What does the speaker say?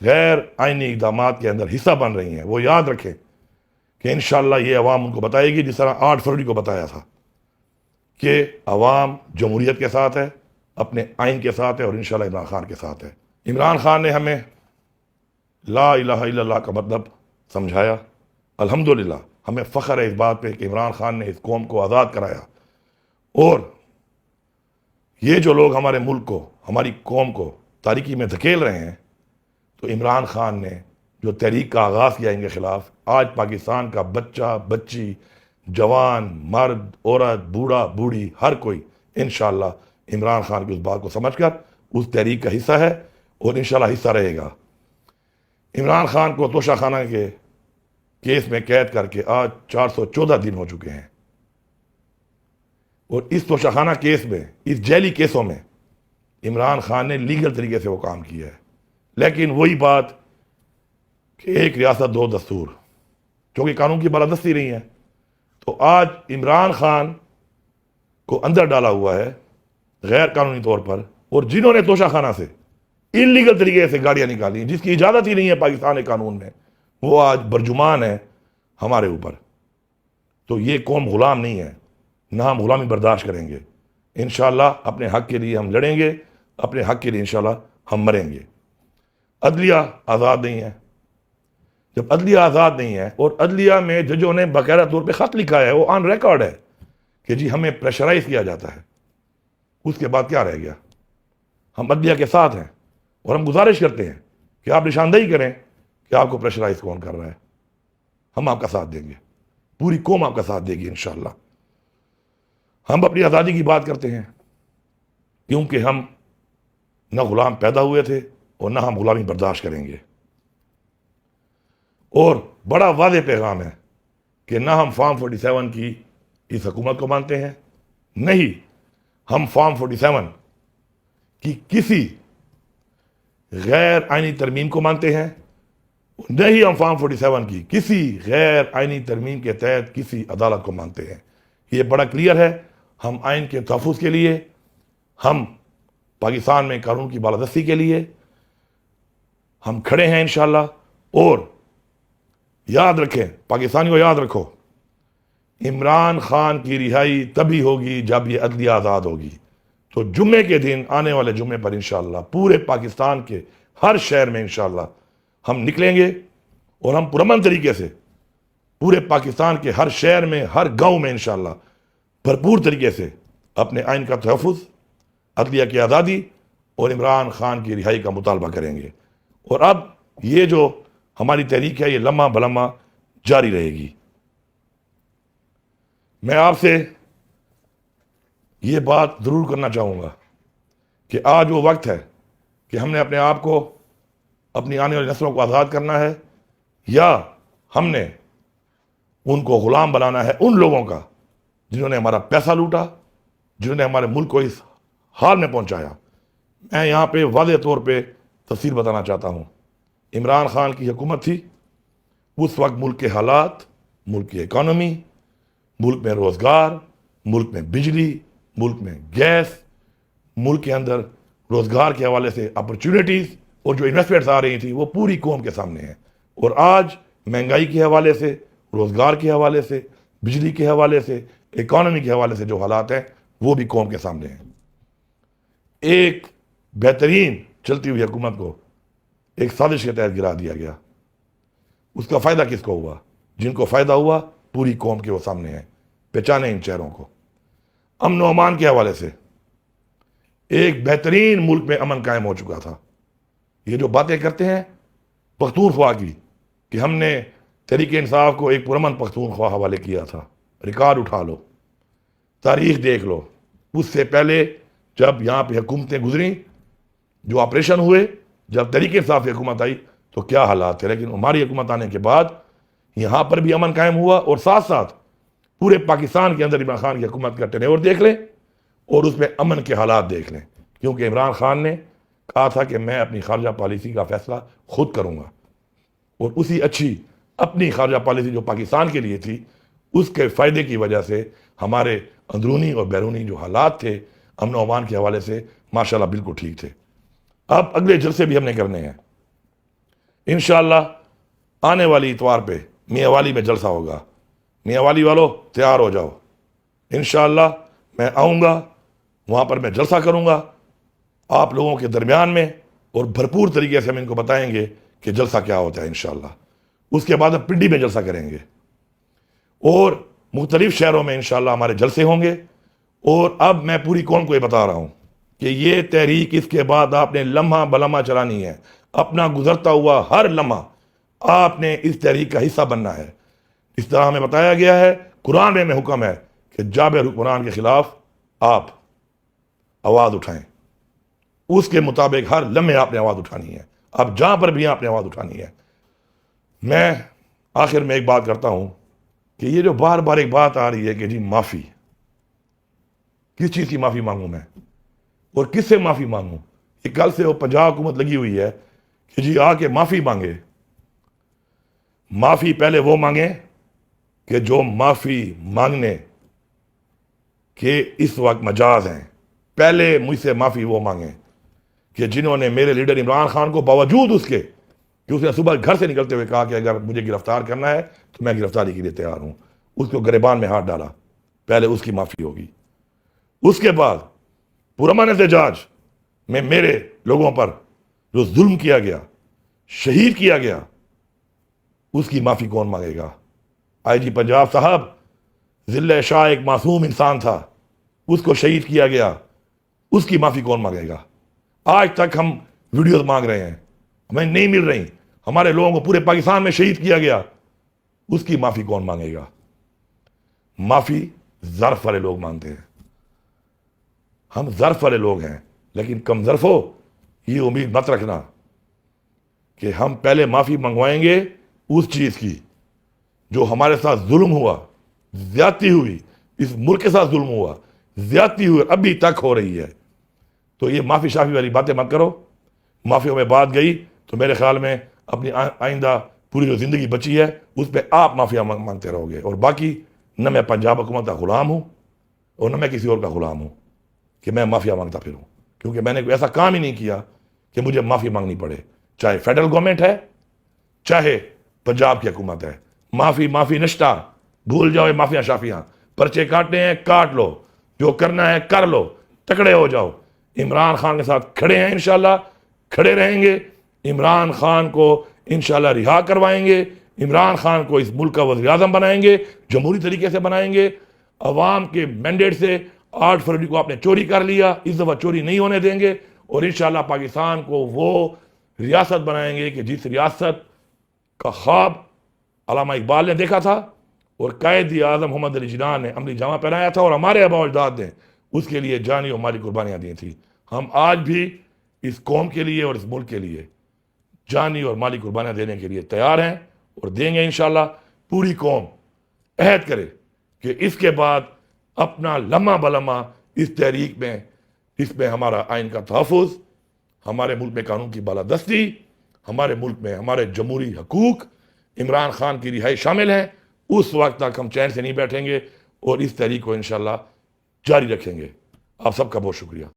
غیر آئینی اقدامات کے اندر حصہ بن رہی ہیں، وہ یاد رکھیں کہ انشاءاللہ یہ عوام ان کو بتائے گی، جس طرح 8 فروری کو بتایا تھا کہ عوام جمہوریت کے ساتھ ہے، اپنے آئین کے ساتھ ہے، اور انشاءاللہ عمران خان کے ساتھ ہے۔ عمران خان نے ہمیں لا الہ الا اللہ کا مطلب سمجھایا۔ الحمدللہ ہمیں فخر ہے اس بات پہ کہ عمران خان نے اس قوم کو آزاد کرایا، اور یہ جو لوگ ہمارے ملک کو، ہماری قوم کو تاریکی میں دھکیل رہے ہیں، تو عمران خان نے جو تحریک کا آغاز کیا ان کے خلاف، آج پاکستان کا بچہ بچی، جوان مرد عورت بوڑھا بوڑھی ہر کوئی انشاءاللہ عمران خان کی اس بات کو سمجھ کر اس تحریک کا حصہ ہے، اور انشاءاللہ حصہ رہے گا۔ عمران خان کو توشہ خانہ کے کیس میں قید کر کے آج 414 دن ہو چکے ہیں، اور اس توشہ خانہ کیس میں، اس جیلی کیسوں میں عمران خان نے لیگل طریقے سے وہ کام کیا ہے، لیکن وہی بات کہ ایک ریاست دو دستور، چونکہ قانون کی بالادستی نہیں ہے، تو آج عمران خان کو اندر ڈالا ہوا ہے غیر قانونی طور پر، اور جنہوں نے توشہ خانہ سے انلیگل طریقے سے گاڑیاں نکالی جس کی اجازت ہی نہیں ہے پاکستان قانون میں، وہ آج برجمان ہے ہمارے اوپر۔ تو یہ قوم غلام نہیں ہے، نہ ہم غلامی برداشت کریں گے۔ انشاءاللہ اپنے حق کے لیے ہم لڑیں گے، اپنے حق کے لیے انشاءاللہ ہم مریں گے۔ عدلیہ آزاد نہیں ہے۔ جب عدلیہ آزاد نہیں ہے، اور عدلیہ میں ججوں نے باقاعدہ طور پہ خط لکھا ہے، وہ آن ریکارڈ ہے کہ جی ہمیں پریشرائز کیا جاتا ہے، اس کے بعد کیا رہ گیا؟ ہم عدلیہ کے ساتھ ہیں، اور ہم گزارش کرتے ہیں کہ آپ نشاندہی کریں کہ آپ کو پریشرائز کون کر رہا ہے۔ ہم آپ کا ساتھ دیں گے، پوری قوم آپ کا ساتھ دے گی انشاءاللہ۔ ہم اپنی آزادی کی بات کرتے ہیں کیونکہ ہم نہ غلام پیدا ہوئے تھے اور نہ ہم غلامی برداشت کریں گے۔ اور بڑا واضح پیغام ہے کہ نہ ہم فارم 47 کی اس حکومت کو مانتے ہیں، نہیں ہم فارم 47 کی کسی غیر آئینی ترمیم کو مانتے ہیں، نہیں ہم فارم 47 کی کسی غیر آئینی ترمیم کے تحت کسی عدالت کو مانتے ہیں۔ یہ بڑا کلیئر ہے۔ ہم آئین کے تحفظ کے لیے، ہم پاکستان میں قانون کی بالادستی کے لیے ہم کھڑے ہیں انشاءاللہ۔ اور یاد رکھیں، پاکستانیوں یاد رکھو، عمران خان کی رہائی تبھی ہوگی جب یہ عدلیہ آزاد ہوگی۔ تو جمعے کے دن، آنے والے جمعے پر انشاءاللہ پورے پاکستان کے ہر شہر میں انشاءاللہ ہم نکلیں گے، اور ہم پرامن طریقے سے پورے پاکستان کے ہر شہر میں، ہر گاؤں میں انشاءاللہ بھرپور طریقے سے اپنے آئین کا تحفظ، عدلیہ کی آزادی اور عمران خان کی رہائی کا مطالبہ کریں گے۔ اور اب یہ جو ہماری تحریک ہے یہ لمحہ بلمحہ جاری رہے گی۔ میں آپ سے یہ بات ضرور کرنا چاہوں گا کہ آج وہ وقت ہے کہ ہم نے اپنے آپ کو، اپنی آنے والی نسلوں کو آزاد کرنا ہے، یا ہم نے ان کو غلام بنانا ہے ان لوگوں کا جنہوں نے ہمارا پیسہ لوٹا، جنہوں نے ہمارے ملک کو اس حال میں پہنچایا۔ میں یہاں پہ واضح طور پہ تفصیل بتانا چاہتا ہوں۔ عمران خان کی حکومت تھی، اس وقت ملک کے حالات، ملک کی اکانومی، ملک میں روزگار، ملک میں بجلی، ملک میں گیس، ملک کے اندر روزگار کے حوالے سے اپرچونٹیز اور جو انویسٹمنٹس آ رہی تھی وہ پوری قوم کے سامنے ہیں۔ اور آج مہنگائی کے حوالے سے، روزگار کے حوالے سے، بجلی کے حوالے سے، اکانومی کے حوالے سے جو حالات ہیں وہ بھی قوم کے سامنے ہیں۔ ایک بہترین چلتی ہوئی حکومت کو ایک سازش کے تحت گرا دیا گیا۔ اس کا فائدہ کس کو ہوا؟ جن کو فائدہ ہوا پوری قوم کے وہ سامنے ہیں، پہچانے ان چہروں کو۔ امن و امان کے حوالے سے ایک بہترین ملک میں امن قائم ہو چکا تھا۔ یہ جو باتیں کرتے ہیں پختونخوا کی کہ ہم نے تحریک انصاف کو ایک پرامن پختونخوا حوالے کیا تھا، ریکارڈ اٹھا لو، تاریخ دیکھ لو۔ اس سے پہلے جب یہاں پہ حکومتیں گزریں، جو آپریشن ہوئے، جب تحریک انصاف کی حکومت آئی تو کیا حالات تھے، لیکن ہماری حکومت آنے کے بعد یہاں پر بھی امن قائم ہوا، اور ساتھ ساتھ پورے پاکستان کے اندر عمران خان کی حکومت کا ٹینیور دیکھ لیں اور اس میں امن کے حالات دیکھ لیں، کیونکہ عمران خان نے کہا تھا کہ میں اپنی خارجہ پالیسی کا فیصلہ خود کروں گا، اور اسی اچھی اپنی خارجہ پالیسی جو پاکستان کے لیے تھی، اس کے فائدے کی وجہ سے ہمارے اندرونی اور بیرونی جو حالات تھے امن و امان کے حوالے سے ماشاءاللہ بالکل ٹھیک تھے۔ اب اگلے جلسے بھی ہم نے کرنے ہیں۔ انشاءاللہ آنے والی اتوار پہ میاں والی میں جلسہ ہوگا. میاں والی والو تیار ہو جاؤ. انشاءاللہ میں آؤں گا, وہاں پر میں جلسہ کروں گا آپ لوگوں کے درمیان میں, اور بھرپور طریقے سے ہم ان کو بتائیں گے کہ جلسہ کیا ہوتا ہے انشاءاللہ. اس کے بعد ہم پنڈی میں جلسہ کریں گے, اور مختلف شہروں میں انشاءاللہ ہمارے جلسے ہوں گے. اور اب میں پوری قوم کو یہ بتا رہا ہوں کہ یہ تحریک اس کے بعد آپ نے لمحہ بلمحہ چلانی ہے. اپنا گزرتا ہوا ہر لمحہ آپ نے اس تحریک کا حصہ بننا ہے. اس طرح ہمیں بتایا گیا ہے, قرآن میں حکم ہے کہ جابر حکمران کے خلاف آپ آواز اٹھائیں. اس کے مطابق ہر لمحے آپ نے آواز اٹھانی ہے. اب جہاں پر بھی آپ نے آواز اٹھانی ہے. میں آخر میں ایک بات کرتا ہوں کہ یہ جو بار بار ایک بات آ رہی ہے کہ جی معافی, کس چیز کی معافی مانگوں میں اور کس سے معافی مانگوں؟ یہ کل سے وہ پنجاب حکومت لگی ہوئی ہے کہ جی آ کے معافی مانگے. معافی پہلے وہ مانگیں کہ جو معافی مانگنے کے اس وقت مجاز ہیں. پہلے مجھ سے معافی وہ مانگیں کہ جنہوں نے میرے لیڈر عمران خان کو باوجود اس کے کہ اس نے صبح گھر سے نکلتے ہوئے کہا کہ اگر مجھے گرفتار کرنا ہے تو میں گرفتاری کے لیے تیار ہوں, اس کو گریبان میں ہاتھ ڈالا. پہلے اس کی معافی ہوگی. اس کے بعد پرامن احتجاج میں میرے لوگوں پر جو ظلم کیا گیا, شہید کیا گیا, اس کی معافی کون مانگے گا؟ آئی جی پنجاب صاحب, ضلع شاہ ایک معصوم انسان تھا, اس کو شہید کیا گیا, اس کی معافی کون مانگے گا؟ آج تک ہم ویڈیوز مانگ رہے ہیں, ہمیں نہیں مل رہی. ہمارے لوگوں کو پورے پاکستان میں شہید کیا گیا, اس کی معافی کون مانگے گا؟ معافی ظرف والے لوگ مانگتے ہیں. ہم ظرف والے لوگ ہیں, لیکن کم ظرف ہو یہ امید مت رکھنا کہ ہم پہلے معافی منگوائیں گے اس چیز کی جو ہمارے ساتھ ظلم ہوا, زیادتی ہوئی, اس ملک کے ساتھ ظلم ہوا, زیادتی ہوئی, ابھی تک ہو رہی ہے. تو یہ معافی شافی والی باتیں مت کرو. معافیوں میں بات گئی تو میرے خیال میں اپنی آئندہ پوری جو زندگی بچی ہے اس پہ آپ معافیا مانگتے رہو گے. اور باقی نہ میں پنجاب حکومت کا غلام ہوں اور نہ میں کسی اور کا غلام ہوں کہ میں معافیا مانگتا پھروں, کیونکہ میں نے کوئی ایسا کام ہی نہیں کیا کہ مجھے معافی مانگنی پڑے, چاہے فیڈرل گورنمنٹ ہے چاہے پنجاب کی حکومت ہے. معافی نشتہ, بھول جاؤ مافیا شافیاں. پرچے کاٹنے ہیں کاٹ لو, جو کرنا ہے کر لو, تکڑے ہو جاؤ. عمران خان کے ساتھ کھڑے ہیں, انشاءاللہ کھڑے رہیں گے. عمران خان کو انشاءاللہ رہا کروائیں گے. عمران خان کو اس ملک کا وزیر اعظم بنائیں گے, جمہوری طریقے سے بنائیں گے. عوام کے مینڈیٹ سے 8 فروری کو آپ نے چوری کر لیا, اس دفعہ چوری نہیں ہونے دیں گے. اور انشاءاللہ پاکستان کو وہ ریاست بنائیں گے کہ جس ریاست کا خواب علامہ اقبال نے دیکھا تھا اور قائد اعظم محمد علی جناح نے عملی جامہ پہنایا تھا, اور ہمارے آباء و اجداد نے اس کے لیے جانی اور مالی قربانیاں دی تھیں. ہم آج بھی اس قوم کے لیے اور اس ملک کے لیے جانی اور مالی قربانیاں دینے کے لیے تیار ہیں اور دیں گے انشاءاللہ. پوری قوم عہد کرے کہ اس کے بعد اپنا لمحہ بلمحہ اس تحریک میں, اس میں ہمارا آئین کا تحفظ, ہمارے ملک میں قانون کی بالادستی, ہمارے ملک میں ہمارے جمہوری حقوق, عمران خان کی رہائی شامل ہیں. اس وقت تک ہم چین سے نہیں بیٹھیں گے اور اس تحریک کو انشاءاللہ جاری رکھیں گے. آپ سب کا بہت شکریہ.